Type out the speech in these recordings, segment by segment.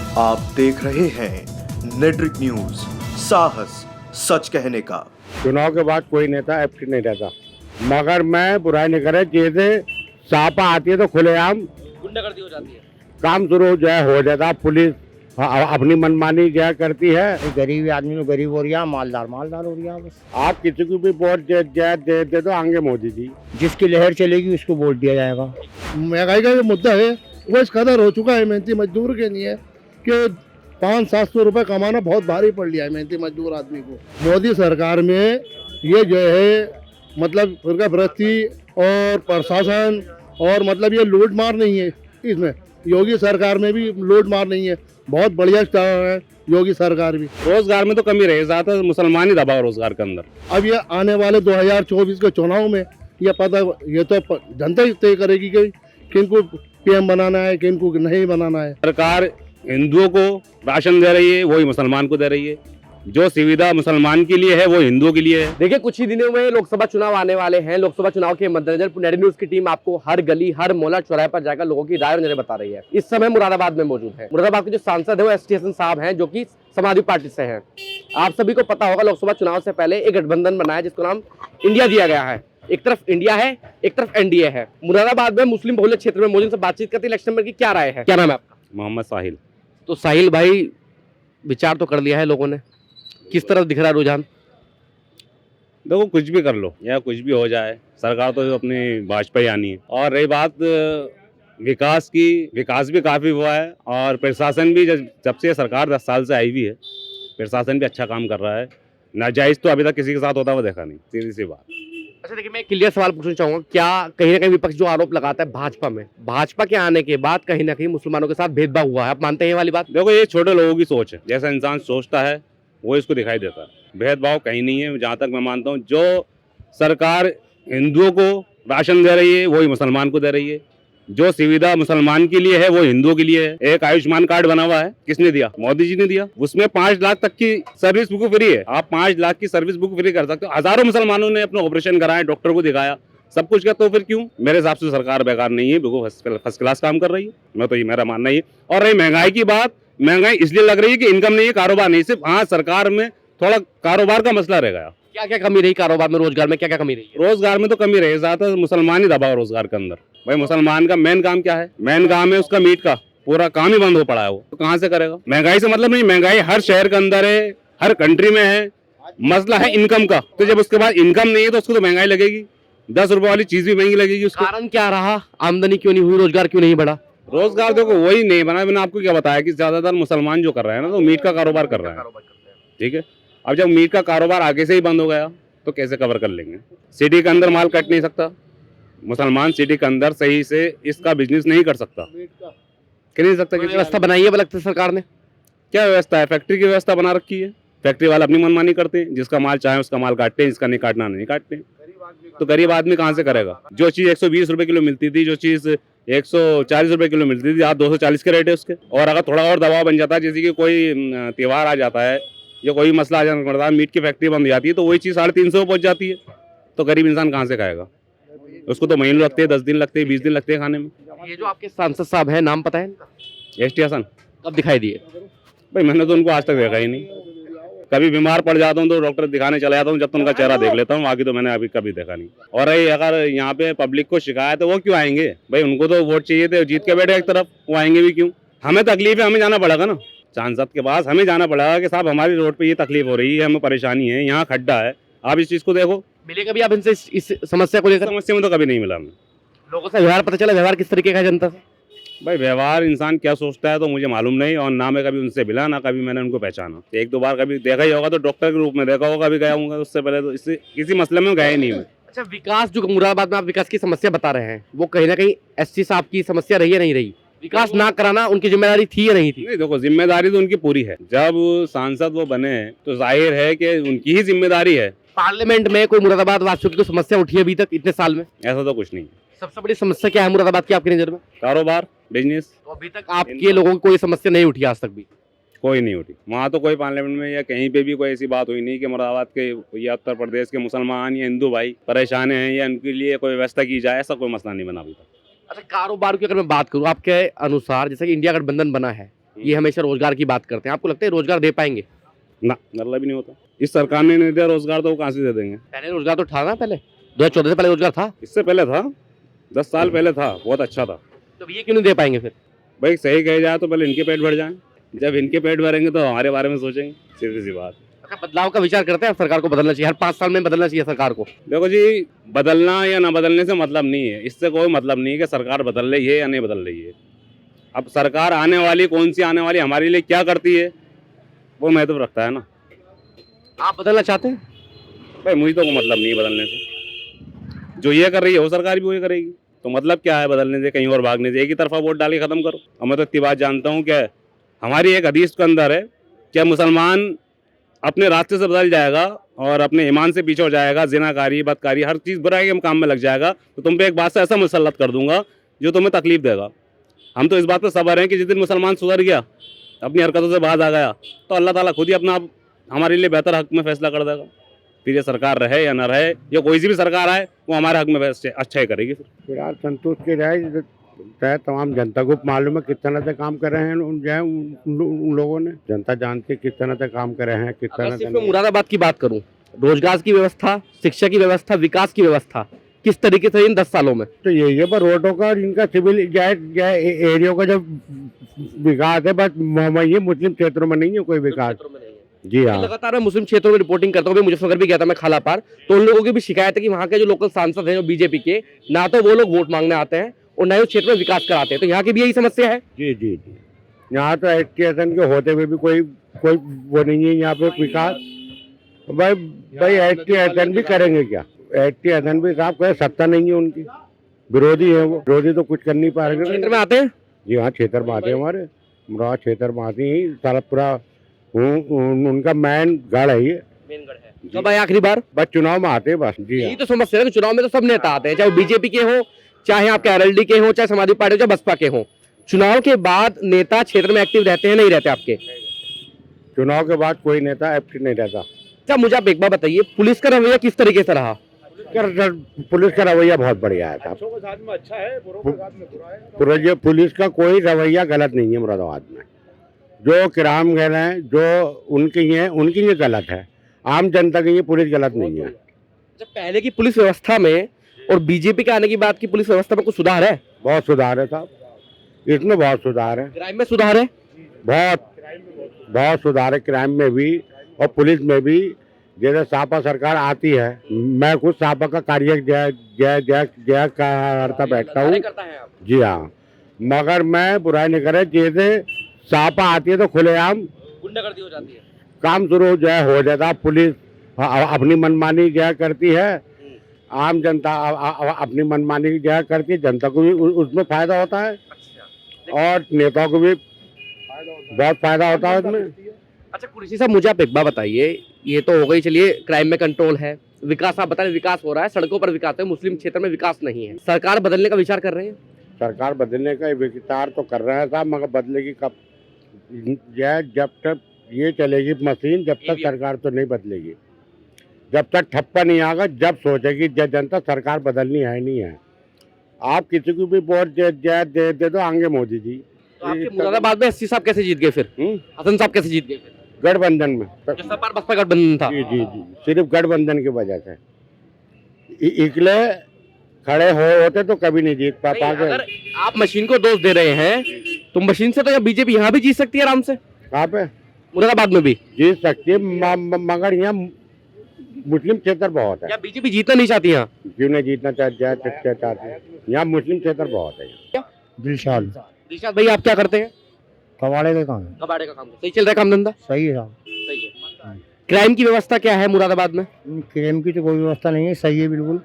आप देख रहे हैं नेट्रिक न्यूज, साहस सच कहने का। चुनाव के बाद कोई नेता एक्टिव नहीं रहता, मगर मैं बुराई नहीं करे, जैसे सापा आती है तो खुलेआम गुंडागर्दी हो जाती है, काम शुरू हो जाता। पुलिस अपनी मनमानी क्या करती है। गरीब आदमी तो गरीब हो रहा, मालदार हो रहा। बस आप किसी को भी वोट दे तो आगे मोदी जी। जिसकी लहर चलेगी उसको वोट दिया जाएगा। महंगाई का जो मुद्दा है वो इस कदर हो चुका है मेहनती मजदूर के लिए कि 500-700 रुपए कमाना बहुत भारी पड़ लिया है मेहनती मजदूर आदमी को। मोदी सरकार में ये जो है मतलब फिरका प्रस्ती और प्रशासन और मतलब ये लूट मार नहीं है इसमें। योगी सरकार में भी लूट मार नहीं है, बहुत बढ़िया स्टार है योगी सरकार भी। रोजगार में तो कमी रही, ज्यादा मुसलमान ही दबाव रोजगार के अंदर। अब ये आने वाले 2024 के चुनाव में ये पता, ये तो जनता ही तय करेगी कि किनको पीएम बनाना है, किनको नहीं बनाना है। सरकार हिंदुओं को राशन दे रही है, वही मुसलमान को दे रही है। जो सुविधा मुसलमान के लिए है वो हिंदुओं के लिए है। देखिए कुछ ही दिनों में लोकसभा चुनाव आने वाले हैं। लोकसभा चुनाव के मद्देनजर नेट्रिक न्यूज की टीम आपको हर गली, हर मोहल्ला, चौराहे पर जाकर लोगों की राय और नजर बता रही है। इस समय मुरादाबाद में मौजूद है। मुरादाबाद के जो सांसद है वो एसटी हसन साहब हैं, जो कि समाजवादी पार्टी से हैं। आप सभी को पता होगा लोकसभा चुनाव से पहले एक गठबंधन बना है जिसको नाम इंडिया दिया गया है। एक तरफ इंडिया है, एक तरफ एनडीए है। मुरादाबाद में मुस्लिम बहुल क्षेत्र में मोदी से बातचीत करते इलेक्शन में की क्या राय है? क्या नाम है आपका? मोहम्मद साहिल। तो साहिल भाई, विचार तो कर लिया है लोगों ने, किस तरह दिख रहा है रुझान? देखो कुछ भी कर लो या कुछ भी हो जाए, सरकार तो अपनी भाजपा ही आनी है। और रही बात विकास की, विकास भी काफ़ी हुआ है और प्रशासन भी जब से सरकार 10 साल से आई हुई है, प्रशासन भी अच्छा काम कर रहा है। नाजायज़ तो अभी तक किसी के साथ होता हुआ देखा नहीं, सीधी सी बात। अच्छा देखिए, मैं क्लियर सवाल पूछना चाहूंगा, क्या कहीं ना कहीं विपक्ष जो आरोप लगाता है भाजपा में, भाजपा के आने के बाद कहीं ना कहीं मुसलमानों के साथ भेदभाव हुआ है, आप मानते हैं ये वाली बात? देखो ये छोटे लोगों की सोच है, जैसा इंसान सोचता है वो इसको दिखाई देता है। भेदभाव कहीं नहीं है, जहाँ तक मैं मानता हूँ। जो सरकार हिंदुओं को राशन दे रही है वही मुसलमान को दे रही है। जो सुविधा मुसलमान के लिए है वो हिंदुओं के लिए है। एक आयुष्मान कार्ड बना हुआ है, किसने दिया? मोदी जी ने दिया। उसमें 5 लाख तक की सर्विस बुक फ्री है। आप 5 लाख की सर्विस बुक फ्री कर सकते हो। हजारों मुसलमानों ने अपने ऑपरेशन कराए, डॉक्टर को दिखाया, सब कुछ किया। तो फिर क्यों? मेरे हिसाब से सरकार बेकार नहीं है, बिल्कुल फर्स्ट क्लास काम कर रही है। मैं तो ये मेरा मानना ही है। और रही महंगाई की बात, महंगाई इसलिए लग रही है कि इनकम नहीं है, कारोबार नहीं। सिर्फ हाँ, सरकार में थोड़ा कारोबार का मसला रह गया। क्या क्या कमी रही कारोबार में, रोजगार में क्या क्या कमी रही है? रोजगार में तो कमी रही, ज्यादा मुसलमान ही दबाव रोजगार के अंदर। भाई मुसलमान का मेन काम क्या है? मेन काम है उसका मीट का, पूरा काम ही बंद हो पड़ा है। वो तो कहाँ से करेगा? महंगाई से मतलब नहीं, महंगाई हर शहर के अंदर है, हर कंट्री में है। मसला है इनकम का। तो जब उसके बाद इनकम नहीं है तो उसको तो महंगाई लगेगी। 10 रुपए वाली चीज भी महंगी लगेगी उसको। कारण क्या रहा? आमदनी क्यों नहीं हुई, रोजगार क्यों नहीं बढ़ा? रोजगार देखो वही नहीं बना। मैंने आपको क्या बताया कि ज्यादातर मुसलमान जो कर रहे हैं ना, तो मीट का कारोबार कर रहे हैं। ठीक है, अब जब मीट का कारोबार आगे से ही बंद हो गया तो कैसे कवर कर लेंगे? सिटी के अंदर माल कट नहीं सकता मुसलमान, सिटी के अंदर सही से इसका बिजनेस नहीं कर सकता, कर नहीं सकता। व्यवस्था बनाई है लगता है सरकार ने? क्या व्यवस्था है? फैक्ट्री की व्यवस्था बना रखी है। फैक्ट्री वाले अपनी मनमानी करते हैं, जिसका माल चाहे उसका माल काटते हैं, जिसका नहीं काटना नहीं काटते हैं। तो गरीब आदमी कहाँ से करेगा? जो चीज़ 120 रुपए किलो मिलती थी, जो चीज़ 140 रुपए किलो मिलती थी, आज 240 के रेट है उसके। और अगर थोड़ा और दबाव बन जाता है, जैसे कि कोई त्यौहार आ जाता है या कोई मसला आ जाता है, मीट की फैक्ट्री बंद हो जाती है, तो वही चीज़ 350 पहुँच जाती है। तो गरीब इंसान कहाँ से खाएगा? उसको तो महीने लगते हैं, 10 दिन लगते हैं, 20 दिन लगते हैं खाने में। ये जो आपके सांसद साहब हैं, नाम पता है इनका? एसटी हसन। कब दिखाई दिए? भाई मैंने तो उनको आज तक देखा ही नहीं। कभी बीमार पड़ जाता हूँ तो डॉक्टर दिखाने चला जाता हूँ, जब तो उनका चेहरा देख लेता हूँ, बाकी तो मैंने अभी कभी देखा नहीं। और अगर यहाँ पे पब्लिक को शिकायत है, वो क्यों आएंगे? भाई उनको तो वोट चाहिए थे, जीत के बैठे एक तरफ, वो आएंगे भी क्यों? हमें तकलीफ है, हमें जाना पड़ेगा ना सांसद के पास। हमें जाना पड़ेगा कि साहब हमारी रोड पे ये तकलीफ हो रही है, हमें परेशानी है, यहाँ खड्डा है, आप इस चीज़ को देखो। मिले कभी आप इनसे इस समस्या को लेकर? समस्या में तो कभी नहीं मिला हमें। लोगों से व्यवहार पता चला, व्यवहार किस तरीके का है जनता से? भाई व्यवहार इंसान क्या सोचता है तो मुझे मालूम नहीं, और ना मैं कभी उनसे मिला, ना कभी मैंने उनको पहचाना। 1-2 बार कभी देखा ही होगा तो डॉक्टर के रूप में देखा होगा, कभी गया हूँगा। उससे पहले तो इससे किसी मसले में गया ही नहीं मैं। अच्छा, विकास जो मुरादाबाद में आप विकास की समस्या बता रहे हैं, वो कहीं ना कहीं एसटी साहब की समस्या रही है, नहीं रही? विकास ना कराना उनकी जिम्मेदारी थी या नहीं थी? नहीं देखो, जिम्मेदारी तो उनकी पूरी है। जब सांसद वो बने तो जाहिर है कि उनकी ही जिम्मेदारी है। पार्लियामेंट में कोई मुरादाबाद वासियों की कोई समस्या उठी है अभी तक इतने साल में? ऐसा तो कुछ नहीं। सबसे बड़ी समस्या क्या है मुरादाबाद की आपकी नजर में? कारोबार, बिजनेस। तो अभी तक आपके लोगों की कोई समस्या नहीं उठी आज तक भी? कोई नहीं उठी। वहाँ तो कोई पार्लियामेंट में या कहीं पे भी कोई ऐसी बात हुई नहीं कि मुरादाबाद के या उत्तर प्रदेश के मुसलमान या हिंदू भाई परेशान हैं या उनके लिए कोई व्यवस्था की जाए, ऐसा कोई मसला नहीं बना अभी तक। अच्छा, कारोबार की अगर मैं बात करूँ, आपके अनुसार जैसे कि इंडिया गठबंधन बना है, ये हमेशा रोजगार की बात करते हैं, आपको लगता है रोजगार दे पाएंगे? ना, मतलब ही नहीं होता। इस सरकार ने नहीं दिया रोजगार तो वो कहाँ से दे देंगे। पहले रोजगार तो था ना, पहले 2014 से पहले रोजगार था, इससे पहले था, 10 साल पहले था, बहुत अच्छा था। तो ये क्यों नहीं दे पाएंगे फिर? भाई सही कहे जाए तो पहले इनके पेट भर जाएं, जब इनके पेट भरेंगे तो हमारे बारे में सोचेंगे, सीधी सी बात। अच्छा, बदलाव का विचार करते हैं, सरकार को बदलना चाहिए, हर 5 साल में बदलना चाहिए सरकार को? देखो जी, बदलना या ना बदलने से मतलब नहीं है, इससे कोई मतलब नहीं है कि सरकार बदल रही है या नहीं बदल रही है। अब सरकार आने वाली कौन सी आने वाली हमारे लिए क्या करती है वो महत्व रखता है ना। आप बदलना चाहते हैं? भाई मुझे तो कोई मतलब नहीं है बदलने से, जो ये कर रही है वो सरकार भी वही करेगी, तो मतलब क्या है बदलने से, कहीं और भागने से? एक ही तरफा वोट डाल के खत्म करो। और मैं तो इतनी बात जानता हूँ कि हमारी एक हदीस के अंदर है कि मुसलमान अपने रास्ते से बदल जाएगा और अपने ईमान से पीछे हो जाएगा, जिनाकारी, बदकारी, हर चीज़ बुराई के काम में लग जाएगा, तो तुम पे एक बात से ऐसा मुसल्लत कर दूंगा जो तुम्हें तकलीफ देगा। हम तो इस बात पर सबर हैं कि जिस दिन मुसलमान सुधर गया, अपनी हरकतों से बाज आ गया, तो अल्लाह ताला खुद ही अपना हमारे लिए बेहतर हक में फैसला कर देगा। फिर ये सरकार रहे या ना रहे, या कोई सी भी सरकार आए, वो हमारे हक में अच्छा ही करेगी। फिलहाल संतोष की राय तय तमाम जनता को मालूम है किस तरह से काम कर रहे हैं उन लोगों ने। जनता जानती है किस तरह से काम कर रहे हैं, किस तरह सिर्फ से मैं मुरादाबाद की बात करूं, रोजगार की व्यवस्था, शिक्षा की व्यवस्था, विकास की व्यवस्था किस तरीके से इन 10 सालों में? तो ये पर रोडों का इनका सिविल एरिया का जो विकास है, बस ये मुस्लिम क्षेत्रों में नहीं है कोई विकास। जी हाँ, लगातार मैं मुस्लिम क्षेत्रों में रिपोर्टिंग करता हूँ, अभी मुजफ्फरनगर भी गया था मैं खाला पार, तो उन लोगों की भी शिकायत है कि वहाँ के जो लोकल सांसद हैं जो बीजेपी के, ना तो वो लोग वोट मांगने आते हैं और न ही उस क्षेत्र में विकास कराते हैं, तो यहाँ की भी यही समस्या है। जी जी जी, यहाँ तो एसटीएसएन के होते हुए भी कोई वो नहीं है यहाँ पे विकास। भाई एसटीएसएन भी करेंगे क्या? एसटीएसएन भी साहब कहे सत्ता नहीं है उनकी, विरोधी है वो, विरोधी तो कुछ कर नहीं पा रहे। क्षेत्र में आते हैं? जी हाँ, क्षेत्र में आते हैं, हमारे मुराद क्षेत्र में आते ही सारा पूरा उनका मैन गढ़ है ये। कब आए आखिरी बार? बस चुनाव में आते हैं बस। जी हाँ, यही तो समस्या है कि चुनाव में तो सब नेता आते हैं, चाहे बीजेपी के हो, चाहे आपके आरएलडी के हो, चाहे समाजवादी पार्टी हो, चाहे बसपा के हो। चुनाव के बाद नेता क्षेत्र में एक्टिव रहते हैं नहीं रहते आपके? चुनाव के बाद कोई नेता एक्टिव नहीं रहता। अच्छा, मुझे आप एक बात बताइए, पुलिस का रवैया किस तरीके से रहा? पुलिस का रवैया बहुत बढ़िया है साहब, पुलिस का कोई रवैया गलत नहीं है मुरादाबाद में। जो क्राइम गए हैं जो उनकी ये गलत है, आम जनता की ये पुलिस गलत नहीं है। जब पहले की पुलिस व्यवस्था में और बीजेपी के आने की बात की पुलिस व्यवस्था में कुछ सुधार है? बहुत सुधार है साहब, इसमें बहुत सुधार है। क्राइम में सुधार है? बहुत सुधार है क्राइम में भी और पुलिस में भी। जैसे सापा सरकार आती है, मैं खुद सापा का कार्य करता बैठता हूँ। जी हाँ, मगर मैं बुराई नहीं करे, जैसे सापा आती है तो खुलेआम गुंडागर्दी हो जाती है, काम शुरू हो जाता। पुलिस अपनी मनमानी करती है, आम जनता अपनी मनमानी करती है, जनता को भी उसमें फायदा होता है और नेताओं को भी बहुत फायदा होता है उसमें। अच्छा कुरैशी साहब, मुझे आप एक बात बताइए, ये तो हो गई, चलिए क्राइम में कंट्रोल है, विकास आप बता रहे विकास हो रहा है, सड़कों पर विकास है, मुस्लिम क्षेत्र में विकास नहीं है, सरकार बदलने का विचार कर रहे हैं? सरकार बदलने का विचार तो कर रहे हैं साहब, मगर बदलेगी कब? जब तक ये चलेगी मशीन, जब तक सरकार तो नहीं बदलेगी। जब तक ठप्पा नहीं आएगा, जब सोचेगी जनता सरकार बदलनी है नहीं है। आप किसी को भी वोट दे दो, आएंगे मोदी जी। तो आपके मुरादाबाद में 80 साहब कैसे जीत गए फिर? हसन साहब कैसे जीत गए फिर? गठबंधन में, सपा बसपा गठबंधन था। जी जी जी, सिर्फ गठबंधन की वजह से। इकले खड़े होते तो कभी नहीं जीत पाते। अगर आप मशीन को दोष दे रहे हैं तो मशीन से तो बीजेपी यहाँ भी जीत सकती है आराम से। कहाँ पे? मुरादाबाद में भी जीत सकती है, मगर यहाँ मुस्लिम क्षेत्र बहुत है। या बीजेपी जीतना नहीं चाहती यहाँ? क्यों नहीं जीतना चाहती? यहाँ मुस्लिम क्षेत्र बहुत है। दिलशाद भाई आप क्या करते हैं? कबाड़े का काम। कबाड़े का काम सही चल रहा है, काम धंधा सही है साहब, सही है। क्राइम की व्यवस्था क्या है मुरादाबाद में? क्राइम की तो कोई व्यवस्था नहीं है, सही है बिल्कुल,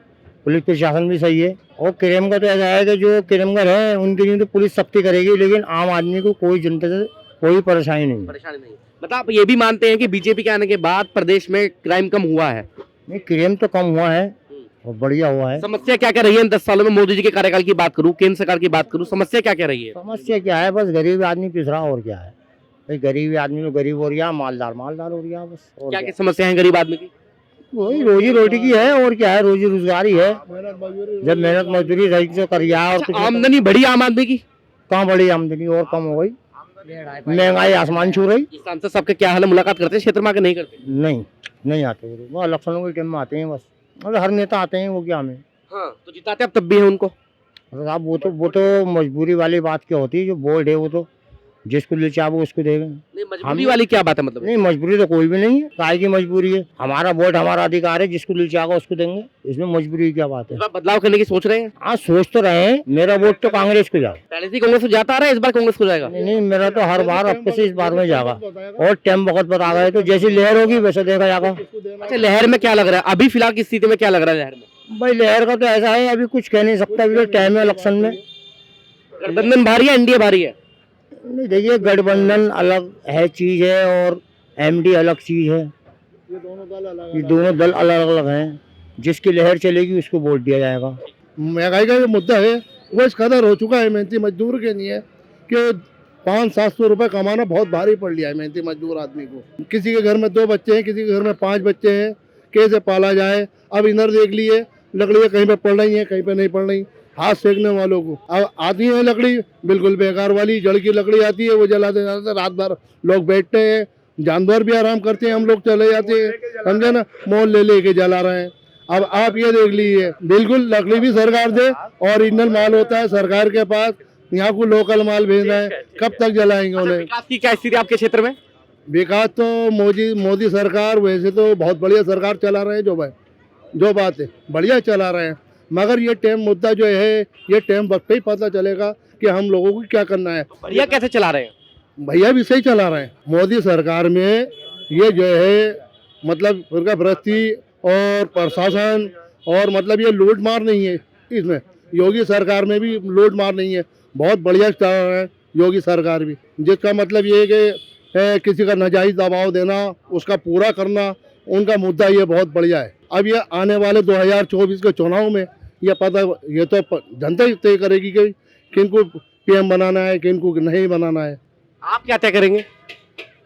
पुलिस प्रशासन भी सही है। और क्राइम का तो ऐसा है कि जो क्राइमगर है उनके लिए तो पुलिस सख्ती करेगी, लेकिन आम आदमी को कोई जनता से कोई परेशानी नहीं। मतलब आप ये भी मानते हैं कि बीजेपी के आने के बाद प्रदेश में क्राइम कम हुआ है? नहीं, क्राइम तो कम हुआ है और बढ़िया हुआ है। समस्या क्या क्या रही है इन 10 सालों में? मोदी जी के कार्यकाल की बात करूं, केंद्र सरकार की बात करूं, समस्या क्या क्या रही है? समस्या क्या है, बस गरीब आदमी पिस रहा, और क्या है भाई, गरीब आदमी तो गरीब हो रहा, मालदार हो रहा बस। और क्या क्या समस्या है गरीब आदमी की? वही रोजी रोटी की है, और क्या है, रोजी रोजगार ही है। जब मेहनत मजदूरी सही से कर रहा है और कुछ आमदनी बढ़ी आम आदमी की? कहाँ बढ़ी आमदनी, और कम हो गई। महंगाई आसमान छू रही। ये सांसद साहब के क्या हाल है, मुलाकात करते हैं क्षेत्र में आके नहीं करते? नहीं आते वो इलेक्शनों के टाइम में आते हैं बस। मतलब हर नेता आते हैं, वो क्या हमें। हाँ, तो जिताते अब तब भी है उनको। मतलब साहब वो तो मजबूरी वाली बात क्या होती है, जो बोर्ड है वो तो जिसको ले चाहे वो उसको देगा। नहीं, मजबूरी वाली क्या बात है मतलब? नहीं, मजबूरी तो कोई भी नहीं है, काय की मजबूरी है। हमारा वोट हमारा अधिकार है, जिसको ले चाहेगा उसको देंगे, इसमें मजबूरी की क्या बात है। इस बार बदलाव करने की सोच रहे हैं? हाँ, सोच तो रहे हैं। मेरा वोट तो कांग्रेस को जाएगा। पहले से कांग्रेस को जाता आ रहा है, इस बार कांग्रेस को जाएगा? नहीं, मेरा तो हर बार अब से इस बार में जाएगा, और टाइम वक्त बता गए तो जैसी लहर होगी वैसे देखा जाएगा। अच्छा, लहर में क्या लग रहा है अभी फिलहाल की स्थिति में, क्या लग रहा है लहर में? भाई लहर का तो ऐसा है, अभी कुछ कह नहीं सकता, अभी तो टाइम है इलेक्शन में। गठबंधन भारी है, एनडीए भारी है? नहीं, देखिए गठबंधन अलग है चीज है, और एमडी अलग चीज है। ये दोनों दल अलग अलग हैं। जिसकी लहर चलेगी उसको वोट दिया जाएगा। महंगाई का जो मुद्दा है वो इस कदर हो चुका है मेहनती मजदूर के लिए कि 500-700 रुपये कमाना बहुत भारी पड़ लिया है मेहनती मजदूर आदमी को। किसी के घर में 2 बच्चे हैं, किसी के घर में 5 बच्चे हैं, कैसे पाला जाए। अब इधर देख लिए लकड़ियाँ कहीं पे पड़ रही हैं, कहीं पे नहीं पड़ रही। हाथ सेकने वालों को अब आती है लकड़ी बिल्कुल बेकार वाली, जड़ की लकड़ी आती है, वो जलाते जाते रात भर लोग बैठते हैं। जानवर भी आराम करते हैं, हम लोग चले जाते हैं, समझे ना, मोल ले लेके जला रहे हैं। अब आप ये देख लीजिए, बिल्कुल लकड़ी भी सरकार दे, ओरिजिनल माल होता है सरकार के पास, यहाँ को लोकल माल भेजना है, कब तक जलाएंगे उन्हें। विकास की क्या स्थिति आपके क्षेत्र में? विकास तो मोदी सरकार वैसे तो बहुत बढ़िया सरकार चला रहे हैं, जो बात है बढ़िया चला रहे हैं, मगर ये टाइम मुद्दा जो है, ये टाइम वक्त पे ही पता चलेगा कि हम लोगों को क्या करना है। बढ़िया कैसे चला रहे हैं? भैया भी सही चला रहे हैं। मोदी सरकार में ये जो है मतलब उनका भ्रष्टी और प्रशासन और मतलब ये लूट मार नहीं है इसमें। योगी सरकार में भी लूट मार नहीं है, बहुत बढ़िया चल रहा है योगी सरकार भी। जिसका मतलब ये है कि किसी का नाजायज दबाव देना, उसका पूरा करना, उनका मुद्दा ये बहुत बढ़िया है। अब ये आने वाले 2024 के चुनाव में ये पता, ये तो जनता ही तय करेगी कि किनको पीएम बनाना है, किनको नहीं बनाना है। आप क्या तय करेंगे?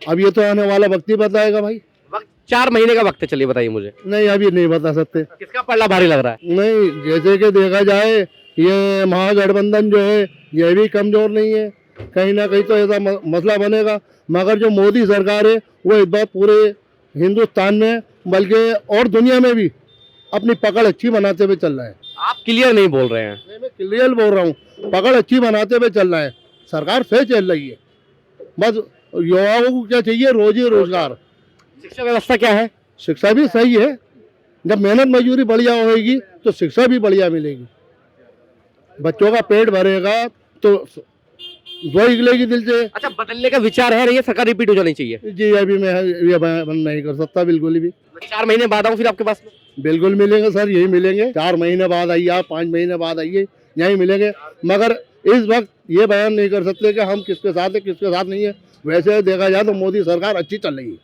अब ये तो आने वाला वक्त ही बताएगा भाई। वक्त 4 महीने का वक्त है, चलिए बताइए मुझे। नहीं, अभी नहीं बता सकते। किसका पलड़ा भारी लग रहा है? नहीं, जैसे कि देखा जाए ये महागठबंधन जो है ये भी कमजोर नहीं है, कहीं ना कहीं तो ऐसा मसला बनेगा। मगर जो मोदी सरकार है वो इस बार पूरे हिंदुस्तान में बल्कि और दुनिया में भी अपनी पकड़ अच्छी बनाते हुए चल रहा है। आप क्लियर नहीं बोल रहे हैं। मैं क्लियर बोल रहा हूँ, पकड़ अच्छी बनाते हुए चल रहा है, सरकार सही चल रही है। बस युवाओं को क्या चाहिए, रोजी रोजगार। शिक्षा व्यवस्था क्या है? शिक्षा भी सही है, जब मेहनत मजदूरी बढ़िया होगी तो शिक्षा भी बढ़िया मिलेगी। बच्चों का पेट भरेगा तो दुआ निकलेगी दिल से। अच्छा, बदलने का विचार है, ये सरकार रिपीट हो जानी चाहिए? जी, अभी मैं ये बयान नहीं कर सकता बिल्कुल भी। 4 महीने बाद आऊँ फिर आपके पास में? बिल्कुल मिलेंगे सर, यही मिलेंगे। 4 महीने बाद आइए आप, 5 महीने बाद आइए, यही मिलेंगे। मगर इस वक्त ये बयान नहीं कर सकते कि हम किसके साथ है किसके साथ नहीं है। वैसे देखा जाए तो मोदी सरकार अच्छी चल रही है।